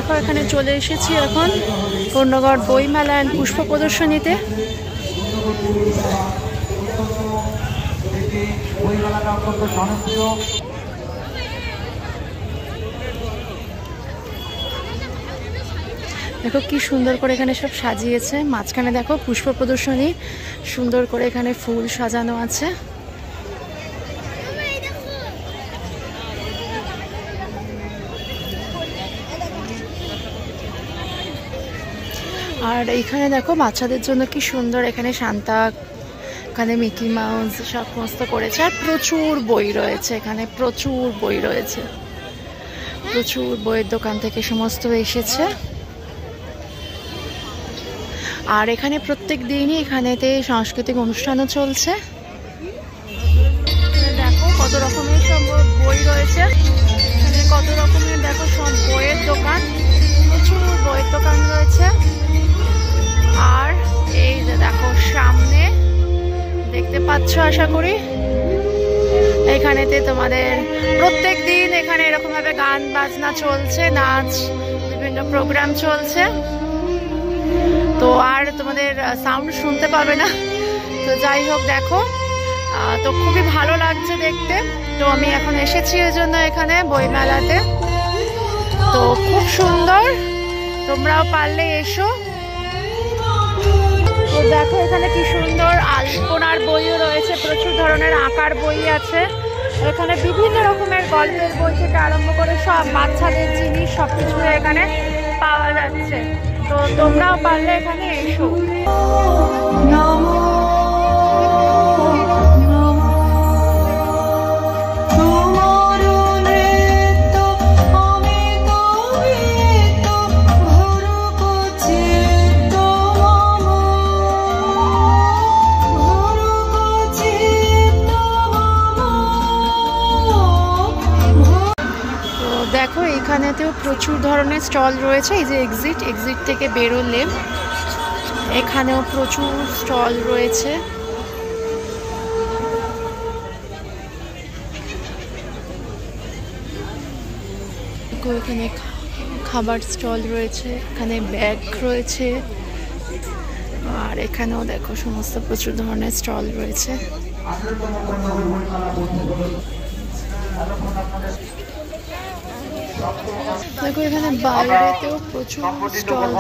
দেখো এখানে চলে এসেছি এখন কর্ণগড় বইমেলা অ্যান্ড পুষ্প প্রদর্শনীতে। দেখো কি সুন্দর করে এখানে সব সাজিয়েছে। মাঝখানে দেখো পুষ্প প্রদর্শনী, সুন্দর করে এখানে ফুল সাজানো আছে। আর এইখানে দেখো বাচ্চাদের জন্য কি সুন্দর এখানে সান্তা, এখানে মিকি মাউস সমস্ত করেছে। আর প্রচুর বই রয়েছে এখানে, প্রচুর বই রয়েছে, প্রচুর বইয়ের দোকান থেকে সমস্ত এসেছে। আর এখানে প্রত্যেক দিনই এখানেতে সাংস্কৃতিক অনুষ্ঠানও চলছে। দেখো কত রকমের সব বই রয়েছে এখানে, কত রকমের দেখো সব বইয়ের দোকান, প্রচুর বইয়ের দোকান রয়েছে। আর এই যে দেখো সামনে দেখতে পাচ্ছ আশা করি, এখানেতে তোমাদের প্রত্যেক দিন এখানে এরকম ভাবে গান বাজনা চলছে, নাচ, বিভিন্ন প্রোগ্রাম চলছে। তো আর তোমাদের সাউন্ড শুনতে পাবে না, তো যাই হোক দেখো, তো খুবই ভালো লাগছে দেখতে। তো আমি এখন এসেছি ওই জন্য এখানে বইমেলাতে, তো খুব সুন্দর, তোমরাও পারলে এসো। তো দেখো এখানে কি সুন্দর আলপনার বইও রয়েছে, প্রচুর ধরনের আঁকার বই আছে এখানে, বিভিন্ন রকমের গল্পের বই থেকে আরম্ভ করে সব বাচ্চাদের জিনিস সবকিছু এখানে পাওয়া যাচ্ছে। তো তোমরাও পারলে এখানে এসো। দেখো এখানেতেও প্রচুর ধরনের স্টল রয়েছে। এই যে এক্সিট থেকে বেরোলে এখানেও প্রচুর স্টল রয়েছে। এখানে খাবার স্টল রয়েছে, এখানে ব্যাগ রয়েছে, আর এখানেও দেখো সমস্ত প্রচুর ধরনের স্টল রয়েছে। দেখো এখানে বাইরেতেও প্রচুর স্টল,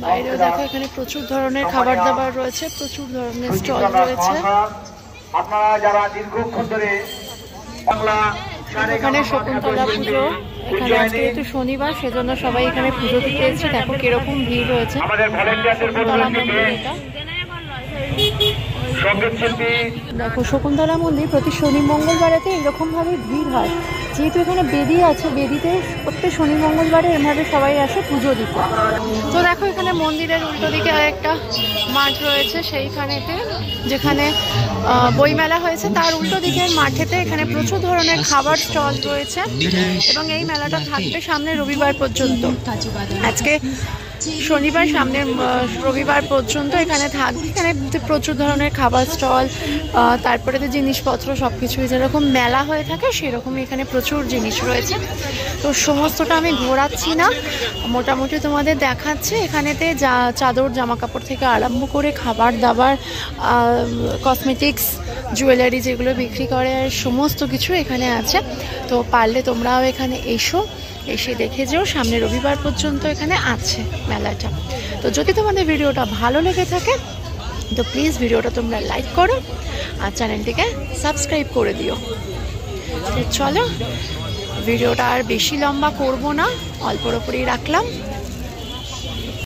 বাইরেও দেখো এখানে প্রচুর ধরনের খাবার দাবার রয়েছে, প্রচুর ধরনের স্টল রয়েছে। আপনারা যারা দীর্ঘক্ষণ ধরে এখানে শকুন্তলা পুজো, এখানে আজকে যেহেতু শনিবার সেজন্য সবাই এখানে পুজো দিতে এসেছে। দেখো কিরকম ভিড় রয়েছে। শকুন্তলা মন্দির, এটা দেখো শকুন্তলা মন্দির প্রতি শনি মঙ্গলবারেতে এরকম ভাবে ভিড় হয়, যেহেতু এখানে বেদি আছে, বেদিতে প্রত্যেক শনি মঙ্গলবারে এভাবে সবাই আসে পুজো দিতে। তো দেখো এখানে মন্দিরের উল্টো দিকে আরেকটা মাঠ রয়েছে, সেইখানেতে যেখানে বইমেলা হয়েছে তার উল্টো দিকের মাঠেতে এখানে প্রচুর ধরনের খাবার স্টল রয়েছে, এবং এই মেলাটা থাকবে সামনে রবিবার পর্যন্ত। আজকে শনিবার, সামনের রবিবার পর্যন্ত এখানে থাকবে। এখানে প্রচুর ধরনের খাবার স্টল, তারপরে তো জিনিসপত্র সবকিছুই যেরকম মেলা হয়ে থাকে সেরকমই এখানে প্রচুর জিনিস রয়েছে। তো সমস্তটা আমি ঘোরাচ্ছি না, মোটামুটি তোমাদের দেখাচ্ছি। এখানেতে চাদর, জামা কাপড় থেকে আরম্ভ করে খাবার দাবার, কসমেটিক্স, জুয়েলারি যেগুলো বিক্রি করে, সমস্ত কিছু এখানে আছে। তো পারলে তোমরাও এখানে এসে দেখে যেও, সামনে রবিবার পর্যন্ত এখানে আছে মেলাটা। তো যদি তোমাদের ভিডিওটা ভালো লেগে থাকে তো প্লিজ ভিডিওটা তোমরা লাইক করো আর চ্যানেলটিকে সাবস্ক্রাইব করে দিও। তো চলো ভিডিওটা আর বেশি লম্বা করব না, অল্পর ওপরেই রাখলাম।